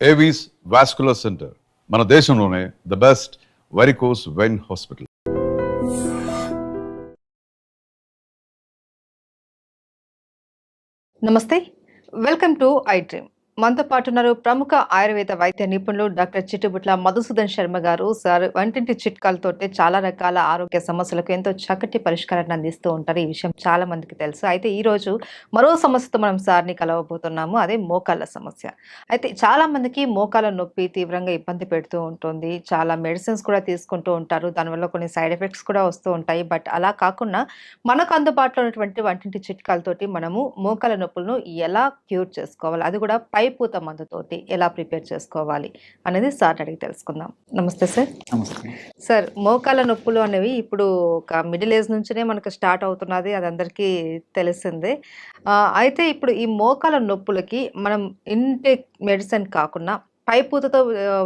Avis vascular centre మన దేశంలోనే the best varicose vein hospital. నమస్తే, వెల్కమ్ టు ఐ డ్రీమ్. మనతో పాటు ఉన్నారు ప్రముఖ ఆయుర్వేద వైద్య నిపుణులు డాక్టర్ చిట్టుబుట్ల మధుసూదన్ శర్మ గారు. సార్ వంటింటి చిట్కాలతోటి చాలా రకాల ఆరోగ్య సమస్యలకు ఎంతో చక్కటి పరిష్కారాన్ని అందిస్తూ ఉంటారు. ఈ విషయం చాలా మందికి తెలుసు. అయితే ఈ రోజు మరో సమస్యతో మనం సార్ని కలవబోతున్నాము. అదే మోకాళ్ళ సమస్య. అయితే చాలా మందికి మోకాళ్ళ నొప్పి తీవ్రంగా ఇబ్బంది పెడుతూ ఉంటుంది. చాలా మెడిసిన్స్ కూడా తీసుకుంటూ ఉంటారు. దానివల్ల కొన్ని సైడ్ ఎఫెక్ట్స్ కూడా వస్తూ ఉంటాయి. బట్ అలా కాకుండా మనకు అందుబాటులో ఉన్నటువంటి వంటింటి చిట్కాలతోటి మనము మోకాళ్ళ నొప్పులను ఎలా క్యూర్ చేసుకోవాలి, అది కూడా పైపూత మందుతోటి ఎలా ప్రిపేర్ చేసుకోవాలి అనేది సార్ అడిగి తెలుసుకుందాం. నమస్తే సార్. నమస్తే సార్, మోకాళ్ళ నొప్పులు అనేవి ఇప్పుడు ఒక మిడిల్ ఏజ్ నుంచినే మనకు స్టార్ట్ అవుతున్నది, అది అందరికీ తెలిసిందే. అయితే ఇప్పుడు ఈ మోకాళ్ళ నొప్పులకి మనం ఇంటేక్ మెడిసిన్ కాకుండా పైపూతతో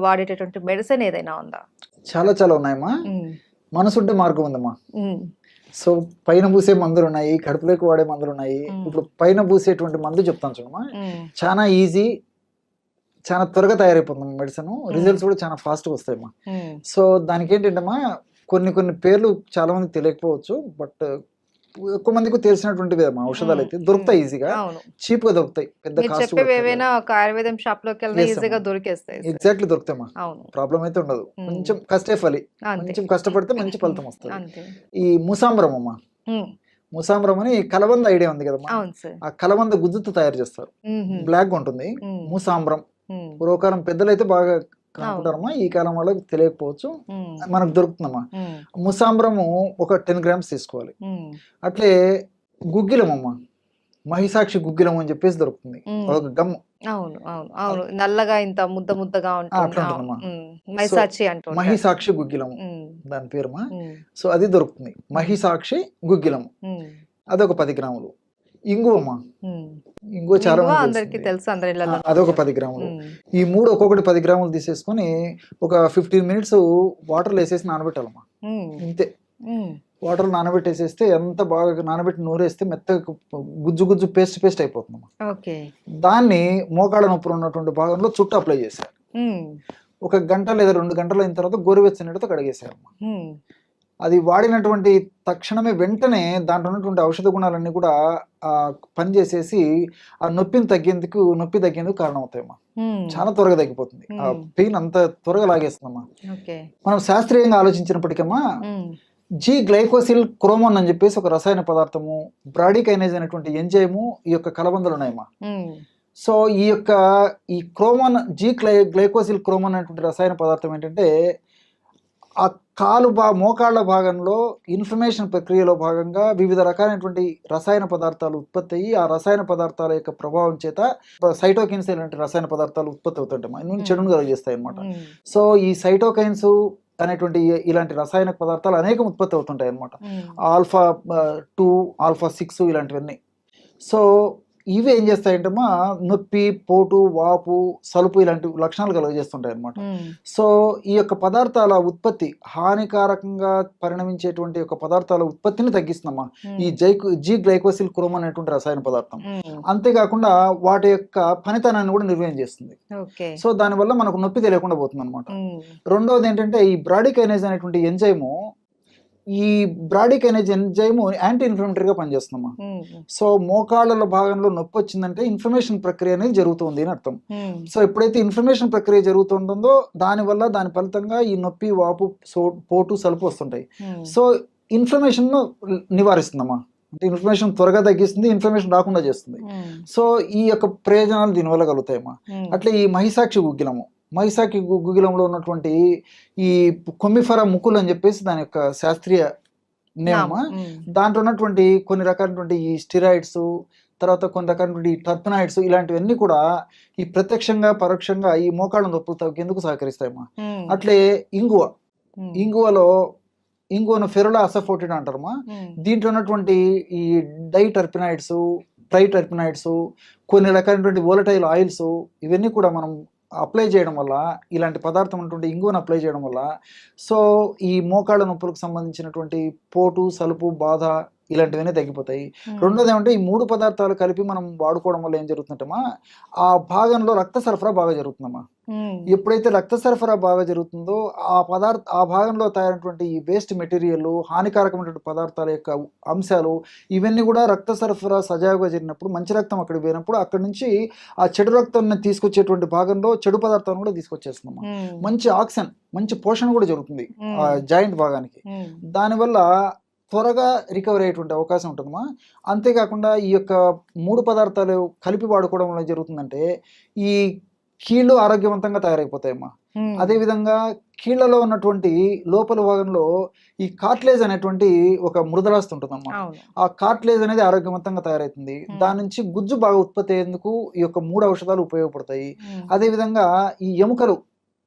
వాడేటటువంటి మెడిసిన్ ఏదైనా ఉందా? చాలా చాలా ఉన్నాయమ్మా. మనసుంటే మార్గం ఉందమ్మా. సో పైన పూసే మందులు ఉన్నాయి, కడుపులోకి వాడే మందులు ఉన్నాయి. ఇప్పుడు పైన పూసేటువంటి మందు చెప్తాను చూడమ్మా. చాలా ఈజీ, చాలా త్వరగా తయారైపోతుంది మెడిసిన్. రిజల్ట్స్ కూడా చాలా ఫాస్ట్గా వస్తాయమ్మా. సో దానికి ఏంటంటమ్మా, కొన్ని పేర్లు చాలా మందికి తెలియకపోవచ్చు, బట్ ఎక్కువ మందికి తెలిసినటువంటివి అమ్మా. ఔషధాలు అయితే దొరుకుతాయి, ఈజీగా చీప్ గా దొరుకుతాయి. పెద్ద కాస్ట్ ఆయుర్వేదం షాప్ లోకి ఈజీగా దొరికేస్తాయి. ఎగ్జాక్ట్లీ దొరుకుతాయమ్మా. ప్రాబ్లం అయితే ఉండదు. కొంచెం కష్టే ఫలి, కొంచెం కష్టపడితే మంచి ఫలితం వస్తుంది. ఈ ముసాంబ్రం అమ్మా, ముసాంబ్రం అని కలబంద ఐడియా ఉంది కదమ్మా. ఆ కలబంద గుజ్జుతో తయారు చేస్తారు, బ్లాక్ గా ఉంటుంది. ముసాంబ్రం పూర్వకాలం పెద్దలైతే బాగా కనుక్కుంటారమ్మా. ఈ కాలం వాళ్ళకి తెలియకపోవచ్చు, మనకు దొరుకుతుందమ్మా. ముసాంబ్రము ఒక 10 grams తీసుకోవాలి. అట్లే గుగ్గిలం అమ్మా, మహిసాక్షి గుగ్గిలం అని చెప్పేసి దొరుకుతుంది, ఒక గమ్. నల్లగా ఇంత ముద్దగా అట్లా మహిసాక్షి గుగ్గిలం దాని పేరుమా. సో అది దొరుకుతుంది, మహిసాక్షి గుగ్గిలం. అదొక 10 grams. ఇంగువమ్మా, ఇంగువ చాలా అందరికి తెలుసు, అదొక 10 grams. ఈ మూడు ఒక్కొక్కటి 10 grams తీసేసుకొని ఒక 15 minutes వాటర్లో వేసేసి నానబెట్టాలమ్మా. ఇంతే, వాటర్ నానబెట్టేసేస్తే ఎంత బాగా నానబెట్టి నూరేస్తే మెత్తగా గుజ్జు పేస్ట్ అయిపోతుందమ్మా. దాన్ని మోకాళ్ళ నొప్పులు ఉన్నటువంటి భాగంలో చుట్టూ అప్లై చేశారు. 1 గంట లేదా 2 గంటలు అయిన తర్వాత గోరువెచ్చని నీటితో కడిగేశారమ్మా. అది వాడినటువంటి తక్షణమే వెంటనే దాంట్లో ఉన్నటువంటి ఔషధ గుణాలన్నీ కూడా పనిచేసేసి ఆ నొప్పి తగ్గేందుకు కారణం అవుతాయమ్మా. చాలా త్వరగా తగ్గిపోతుంది, ఆ పెయిన్ అంత త్వరగా లాగేస్తుందమ్మా. మనం శాస్త్రీయంగా ఆలోచించినప్పటికమ్మా, జీ గ్లైకోసిల్ క్రోమోన్ అని చెప్పేసి ఒక రసాయన పదార్థము, బ్రాడికైనేజ్ అనేటువంటి ఎంజైము ఈ యొక్క కలబందలు ఉన్నాయమ్మా. సో ఈ క్రోమోన్, జీ గ్లైకోసిల్ క్రోమోన్ అనేటువంటి రసాయన పదార్థం ఏంటంటే, ఆ మోకాళ్ళ భాగంలో ఇన్ఫ్లమేషన్ ప్రక్రియలో భాగంగా వివిధ రకాలైనటువంటి రసాయన పదార్థాలు ఉత్పత్తి అయ్యి, ఆ రసాయన పదార్థాల యొక్క ప్రభావం చేత సైటోకైన్స్ లాంటి రసాయన పదార్థాలు ఉత్పత్తి అవుతుంటాయి, ఇన్ని చెడును కలిగిస్తాయి అన్నమాట. సో ఈ సైటోకైన్స్ అనేటువంటి ఇలాంటి రసాయన పదార్థాలు అనేకం ఉత్పత్తి అవుతుంటాయి అన్నమాట. ఆల్ఫా 2, ఆల్ఫా 6 ఇలాంటివన్నీ. సో ఇవి ఏం చేస్తాయంటమ్మా, నొప్పి, పోటు, వాపు, సలుపు ఇలాంటి లక్షణాలు కలుగజేస్తుంటాయి అన్నమాట. సో ఈ యొక్క పదార్థాల ఉత్పత్తి, హానికారకంగా పరిణమించేటువంటి యొక్క పదార్థాల ఉత్పత్తిని తగ్గిస్తుందమ్మా ఈ జీ గ్లైకోసిల్ క్రోమోన్ అనేటువంటి రసాయన పదార్థం. అంతేకాకుండా వాటి యొక్క పనితనాన్ని కూడా నిర్వహణ చేస్తుంది. సో దానివల్ల మనకు నొప్పి తెలియకుండా పోతుంది అనమాట. రెండవది ఏంటంటే, ఈ బ్రాడికైనేజ్ అనేటువంటి ఎంజైము, ఈ బ్రాడికైనేజ్ ఎంజైము యాంటీ ఇన్ఫ్లమేటరీగా పనిచేస్తుందమ్మా. సో మోకాళ్ళ భాగంలో నొప్పి వచ్చిందంటే ఇన్ఫ్లమేషన్ ప్రక్రియ అనేది జరుగుతుంది అని అర్థం. సో ఎప్పుడైతే ఇన్ఫ్లమేషన్ ప్రక్రియ జరుగుతుంటుందో దాని ఫలితంగా ఈ నొప్పి, వాపు, పోటు, సలుపు వస్తుంటాయి. సో ఇన్ఫ్లమేషన్ నివారిస్తుందమ్మా, అంటే ఇన్ఫ్లమేషన్ త్వరగా తగ్గిస్తుంది, ఇన్ఫ్లమేషన్ రాకుండా చేస్తుంది. సో ఈ యొక్క ప్రయోజనాలు దీనివల్ల కలుగుతాయమ్మా. అట్లే ఈ మహిసాక్షి గుగ్గిలంలో ఉన్నటువంటి ఈ కొమ్మిఫెరా ముకులు అని చెప్పేసి దాని యొక్క శాస్త్రీయ నేమా. దాంట్లో ఉన్నటువంటి కొన్ని రకాలైనటువంటి ఈ స్టిరాయిడ్స్, తర్వాత కొన్ని రకాలైనటువంటి టర్పనాయిడ్స్ ఇలాంటివన్నీ కూడా ఈ ప్రత్యక్షంగా పరోక్షంగా ఈ మోకాళ్ళ నొప్పులు తగ్గేందుకు సహకరిస్తాయమ్మా. అట్లే ఇంగువను ఫెరులా అసఫోటిడ్ అంటారమ్మా. దీంట్లో ఉన్నటువంటి ఈ ట్రైటర్పినాయిడ్స్, కొన్ని రకాలైనటువంటి వోలటైల్ ఆయిల్స్, ఇవన్నీ కూడా మనం అప్లై చేయడం వల్ల, ఇలాంటి పదార్థం ఉన్నటువంటి ఇంగువను అప్లై చేయడం వల్ల, సో ఈ మోకాళ్ళ నొప్పులకు సంబంధించినటువంటి పోటు, సలుపు, బాధ ఇలాంటివన్నీ తగ్గిపోతాయి. రెండోది ఏమంటే ఈ 3 పదార్థాలు కలిపి మనం వాడుకోవడం వల్ల ఏం జరుగుతుందంటమ్మా, ఆ భాగంలో రక్త సరఫరా బాగా జరుగుతుందమ్మా. ఎప్పుడైతే రక్త సరఫరా బాగా జరుగుతుందో ఆ భాగంలో తయారైనటువంటి ఈ వేస్ట్ మెటీరియల్, హానికారకమైనటువంటి పదార్థాల యొక్క అంశాలు ఇవన్నీ కూడా రక్త సరఫరా సజావుగా జరిగినప్పుడు, మంచి రక్తం అక్కడికి పోయినప్పుడు అక్కడి నుంచి ఆ చెడు రక్తాన్ని తీసుకొచ్చేటువంటి భాగంలో చెడు పదార్థాలను కూడా తీసుకొచ్చేస్తుందమ్మా. మంచి ఆక్సిజన్, మంచి పోషణ కూడా జరుగుతుంది ఆ జాయింట్ భాగానికి. దానివల్ల త్వరగా రికవరీ అయ్యేటువంటి అవకాశం ఉంటుందమ్మా. అంతేకాకుండా ఈ యొక్క 3 పదార్థాలు కలిపి వాడుకోవడం వల్ల జరుగుతుందంటే ఈ కీళ్ళు ఆరోగ్యవంతంగా తయారైపోతాయమ్మా. అదేవిధంగా కీళ్లలో ఉన్నటువంటి లోపల భాగంలో ఈ కార్ట్లేజ్ అనేటువంటి ఒక మృదులాస్తి ఉంటుందమ్మా. ఆ కార్ట్లేజ్ అనేది ఆరోగ్యవంతంగా తయారవుతుంది. దాని నుంచి గుజ్జు బాగా ఉత్పత్తి అయ్యేందుకు ఈ యొక్క 3 ఔషధాలు ఉపయోగపడతాయి. అదేవిధంగా ఈ ఎముకలు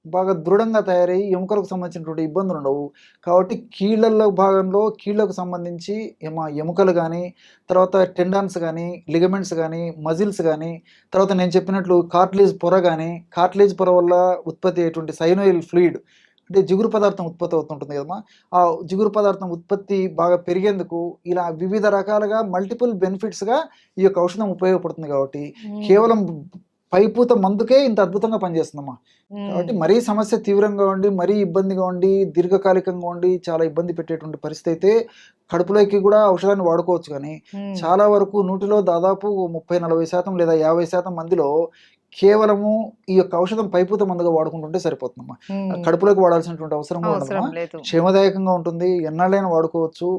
బాగా దృఢంగా తయారయ్యి ఎముకలకు సంబంధించినటువంటి ఇబ్బందులు ఉండవు. కాబట్టి కీళ్ళల్లో భాగంలో కీళ్ళకు సంబంధించి ఎముకలు కానీ, తర్వాత టెండాన్స్ కానీ, లిగమెంట్స్ కానీ, మజిల్స్ కానీ, తర్వాత నేను చెప్పినట్లు కార్ట్లేజ్ పొర కానీ, కార్ట్లేజ్ పొర వల్ల ఉత్పత్తి అయ్యేటువంటి సైనోయిల్ ఫ్లూయిడ్ అంటే జిగురు పదార్థం ఉత్పత్తి అవుతుంటుంది కదమ్మా. ఆ జిగురు పదార్థం ఉత్పత్తి బాగా పెరిగేందుకు ఇలా వివిధ రకాలుగా మల్టిపుల్ బెనిఫిట్స్గా ఈ యొక్క ఔషధం ఉపయోగపడుతుంది. కాబట్టి కేవలం పైపూత మందుకే ఇంత అద్భుతంగా పనిచేస్తుందమ్మా. కాబట్టి మరీ సమస్య తీవ్రంగా ఉండి, మరీ ఇబ్బందిగా ఉండి, దీర్ఘకాలికంగా ఉండి చాలా ఇబ్బంది పెట్టేటువంటి పరిస్థితి అయితే కడుపులోకి కూడా ఔషధాన్ని వాడుకోవచ్చు. కానీ చాలా వరకు 100లో దాదాపు 30-40% లేదా 50% మందిలో కేవలము ఈ యొక్క ఔషధం పైపూత మందుగా వాడుకుంటుంటే సరిపోతుందమ్మా. కడుపులోకి వాడాల్సినటువంటి అవసరం కూడా ఉండదమ్మా. క్షేమదాయకంగా ఉంటుంది, ఎన్నాళ్ళైనా వాడుకోవచ్చు.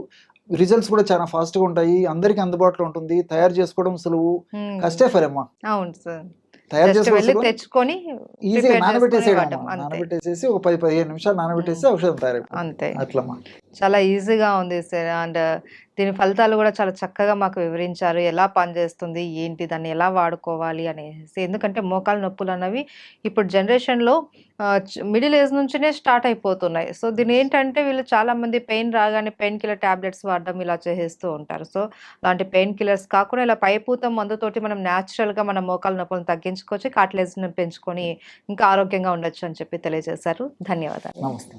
రిజల్ట్స్ కూడా చాలా ఫాస్ట్గా ఉంటాయి, అందరికీ అందుబాటులో ఉంటుంది, తయారు చేసుకోవడం సులువు, కష్టే ఫరమ్మా. అవును సార్, తయారు చేసుకోవాలి, తెచ్చుకొని ఈజీగా నానబెట్టేసేసి ఒక 10-15 నిమిషాలు నానబెట్టేసి ఔషధం తయారైపోతుంది. అంతే, అట్లమ్మా. చాలా ఈజీగా ఉంది సార్. అండ్ దీని ఫలితాలు కూడా చాలా చక్కగా మాకు వివరించారు, ఎలా పనిచేస్తుంది ఏంటి, దాన్ని ఎలా వాడుకోవాలి అనేసి. ఎందుకంటే మోకాలు నొప్పులు అన్నవి ఇప్పుడు జనరేషన్లో మిడిల్ ఏజ్ నుంచినే స్టార్ట్ అయిపోతున్నాయి. సో దీని ఏంటంటే వీళ్ళు చాలామంది పెయిన్ రాగానే పెయిన్ కిల్లర్ ట్యాబ్లెట్స్ వాడడం ఇలా చేసేస్తూ ఉంటారు. సో అలాంటి పెయిన్ కిల్లర్స్ కాకుండా ఇలా పైపూత మందుతోటి మనం న్యాచురల్గా మన మోకాలు నొప్పులను తగ్గించుకోవచ్చు, కార్టిలేజ్ని పెంచుకొని ఇంకా ఆరోగ్యంగా ఉండొచ్చు అని చెప్పి తెలియజేశారు. ధన్యవాదాలు. నమస్తే.